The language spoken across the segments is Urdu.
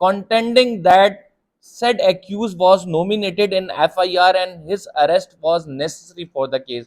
contending that said accused was nominated in FIR and his arrest was necessary for the case।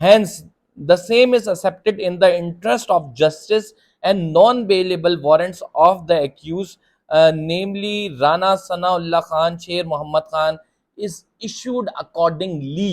hence the same is accepted in the interest of justice and non-bailable warrants of the accused, namely Rana Sanaullah Khan, Sher Mohammad Khan is issued accordingly।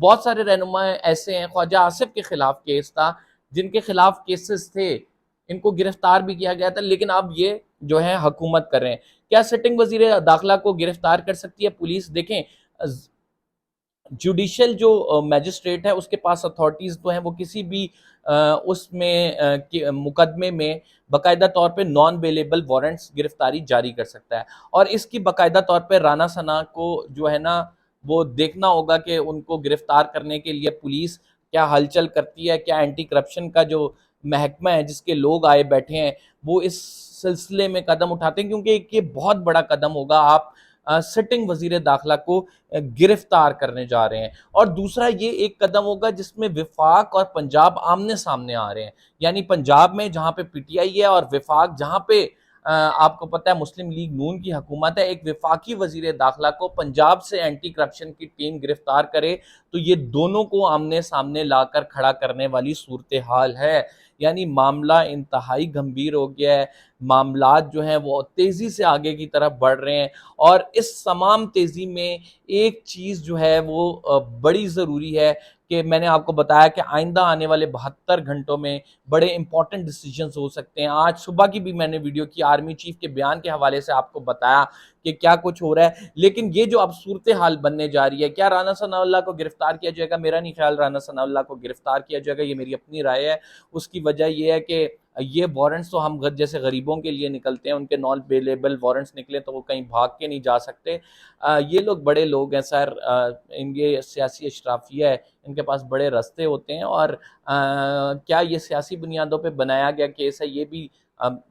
بہت سارے رہنما ایسے ہیں، خواجہ آصف کے خلاف کیس تھا، جن کے خلاف کیسز تھے، ان کو گرفتار بھی کیا گیا تھا، لیکن اب یہ جو ہے حکومت کر رہے ہیں۔ کیا سٹنگ وزیر داخلہ کو گرفتار کر سکتی ہے پولیس؟ دیکھیں، جوڈیشل جو میجسٹریٹ ہے اس کے پاس اتھارٹیز تو ہیں، وہ کسی بھی اس میں مقدمے میں باقاعدہ طور پہ نان بیلیبل وارنٹس گرفتاری جاری کر سکتا ہے، اور اس کی باقاعدہ طور پہ رانا ثنا کو جو ہے نا وہ دیکھنا ہوگا کہ ان کو گرفتار کرنے کے لیے پولیس کیا ہلچل کرتی ہے، کیا اینٹی کرپشن کا جو محکمہ ہے جس کے لوگ آئے بیٹھے ہیں وہ اس سلسلے میں قدم اٹھاتے ہیں، کیونکہ یہ بہت بڑا قدم ہوگا، آپ سٹنگ وزیر داخلہ کو گرفتار کرنے جا رہے ہیں۔ اور دوسرا یہ ایک قدم ہوگا جس میں وفاق اور پنجاب آمنے سامنے آ رہے ہیں، یعنی پنجاب میں جہاں پہ پی ٹی آئی ہے اور وفاق جہاں پہ آپ کو پتہ ہے مسلم لیگ نون کی حکومت ہے، ایک وفاقی وزیر داخلہ کو پنجاب سے اینٹی کرپشن کی ٹیم گرفتار کرے تو یہ دونوں کو آمنے سامنے لا کر کھڑا کرنے والی صورتحال ہے، یعنی معاملہ انتہائی گمبھیر ہو گیا ہے، معاملات جو ہیں وہ تیزی سے آگے کی طرف بڑھ رہے ہیں، اور اس تمام تیزی میں ایک چیز جو ہے وہ بڑی ضروری ہے کہ میں نے آپ کو بتایا کہ آئندہ آنے والے 72 گھنٹوں میں بڑے امپورٹنٹ ڈیسیجنز ہو سکتے ہیں۔ آج صبح کی بھی میں نے ویڈیو کی، آرمی چیف کے بیان کے حوالے سے آپ کو بتایا کہ کیا کچھ ہو رہا ہے، لیکن یہ جو اب صورتحال بننے جا رہی ہے، کیا رانا ثناء اللہ کو گرفتار کیا جائے گا؟ میرا نہیں خیال رانا ثناء اللہ کو گرفتار کیا جائے گا، یہ میری اپنی رائے ہے۔ اس کی وجہ یہ ہے کہ یہ وارنٹس تو ہم جیسے غریبوں کے لیے نکلتے ہیں، ان کے نان بیلیبل وارنٹس نکلے تو وہ کہیں بھاگ کے نہیں جا سکتے۔ یہ لوگ بڑے لوگ ہیں سر، ان یہ سیاسی اشرافیہ ہے، ان کے پاس بڑے رستے ہوتے ہیں، اور کیا یہ سیاسی بنیادوں پہ بنایا گیا کیس ہے یہ بھی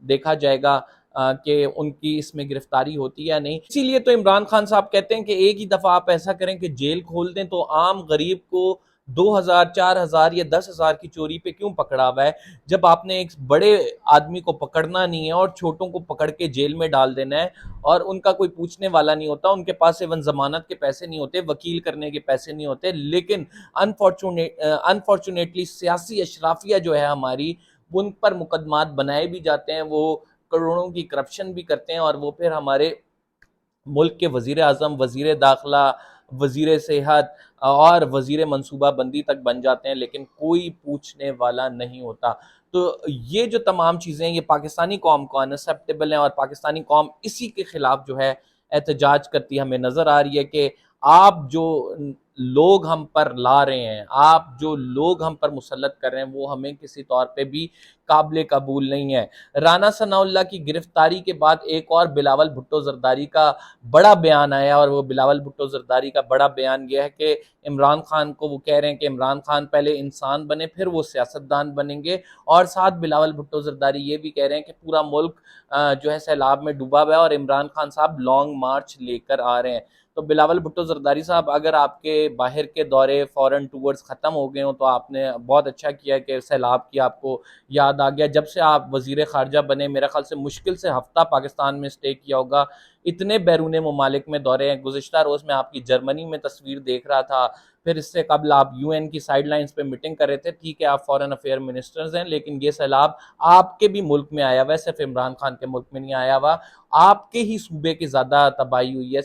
دیکھا جائے گا کہ ان کی اس میں گرفتاری ہوتی ہے یا نہیں۔ اسی لیے تو عمران خان صاحب کہتے ہیں کہ ایک ہی دفعہ آپ ایسا کریں کہ جیل کھول دیں تو عام غریب کو 2000 4000 یا 10,000 کی چوری پہ کیوں پکڑا ہوا ہے، جب آپ نے ایک بڑے آدمی کو پکڑنا نہیں ہے اور چھوٹوں کو پکڑ کے جیل میں ڈال دینا ہے، اور ان کا کوئی پوچھنے والا نہیں ہوتا، ان کے پاس ایون ضمانت کے پیسے نہیں ہوتے، وکیل کرنے کے پیسے نہیں ہوتے، لیکن انفارچونیٹلی سیاسی اشرافیہ جو ہے ہماری، ان پر مقدمات بنائے بھی جاتے ہیں، وہ کروڑوں کی کرپشن بھی کرتے ہیں، اور وہ پھر ہمارے ملک کے وزیر اعظم، وزیر داخلہ، وزیر صحت اور وزیر منصوبہ بندی تک بن جاتے ہیں، لیکن کوئی پوچھنے والا نہیں ہوتا۔ تو یہ جو تمام چیزیں یہ پاکستانی قوم کو انسیپٹیبل ہیں، اور پاکستانی قوم اسی کے خلاف جو ہے احتجاج کرتی ہمیں نظر آ رہی ہے کہ آپ جو لوگ ہم پر لا رہے ہیں، آپ جو لوگ ہم پر مسلط کر رہے ہیں، وہ ہمیں کسی طور پہ بھی قابل قبول نہیں ہے۔ رانا ثناء اللہ کی گرفتاری کے بعد ایک اور بلاول بھٹو زرداری کا بڑا بیان آیا، اور وہ بلاول بھٹو زرداری کا بڑا بیان یہ ہے کہ عمران خان کو وہ کہہ رہے ہیں کہ عمران خان پہلے انسان بنے پھر وہ سیاستدان بنیں گے، اور ساتھ بلاول بھٹو زرداری یہ بھی کہہ رہے ہیں کہ پورا ملک جو ہے سیلاب میں ڈوبا ہوا ہے، اور عمران خان صاحب لانگ مارچ لے کر آ رہے ہیں۔ تو بلاول بھٹو زرداری صاحب، اگر آپ کے باہر کے دورے فورن ٹورز ختم ہو گئے ہوں تو آپ نے بہت اچھا کیا کہ سیلاب کی آپ کو یاد آ گیا۔ جب سے آپ وزیر خارجہ بنے میرے خیال سے مشکل سے ہفتہ پاکستان میں سٹے کیا ہوگا، اتنے بیرون ممالک میں دورے ہیں۔ گزشتہ روز میں آپ کی جرمنی میں تصویر دیکھ رہا تھا، پھر اس سے قبل آپ یو این کی سائیڈ لائنز پہ میٹنگ کر رہے تھے۔ ٹھیک ہے آپ فورن افیئر منسٹرز ہیں، لیکن یہ سیلاب آپ کے بھی ملک میں آیا ہوا ہے، صرف عمران خان کے ملک میں نہیں آیا ہوا، آپ کے ہی صوبے کی زیادہ تباہی ہوئی ہے۔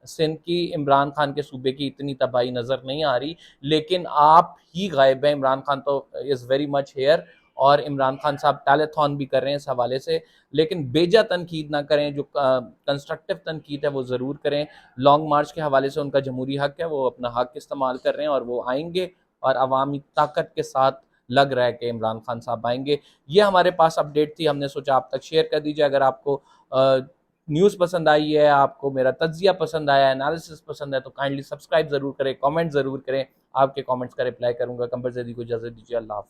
سندھ کی عمران خان کے صوبے کی اتنی تباہی نظر نہیں آ رہی، لیکن آپ ہی غائب ہیں۔ عمران خان تو از ویری مچ ہیئر، اور عمران خان صاحب ٹیلیتھون بھی کر رہے ہیں اس حوالے سے، لیکن بیجا تنقید نہ کریں، جو کنسٹرکٹیو تنقید ہے وہ ضرور کریں۔ لانگ مارچ کے حوالے سے ان کا جمہوری حق ہے، وہ اپنا حق استعمال کر رہے ہیں، اور وہ آئیں گے، اور عوامی طاقت کے ساتھ لگ رہا ہے کہ عمران خان صاحب آئیں گے۔ یہ ہمارے پاس اپڈیٹ تھی، ہم نے سوچا آپ تک شیئر کر دیجیے۔ اگر آپ کو نیوز پسند آئی ہے، آپ کو میرا تجزیہ پسند آیا ہے، انالیسس پسند ہے، تو کائنڈلی سبسکرائب ضرور کریں، کامنٹ ضرور کریں، آپ کے کامنٹس کا رپلائی کروں گا۔ قمر زیدی کو اجازت دیجیے، اللہ حافظ۔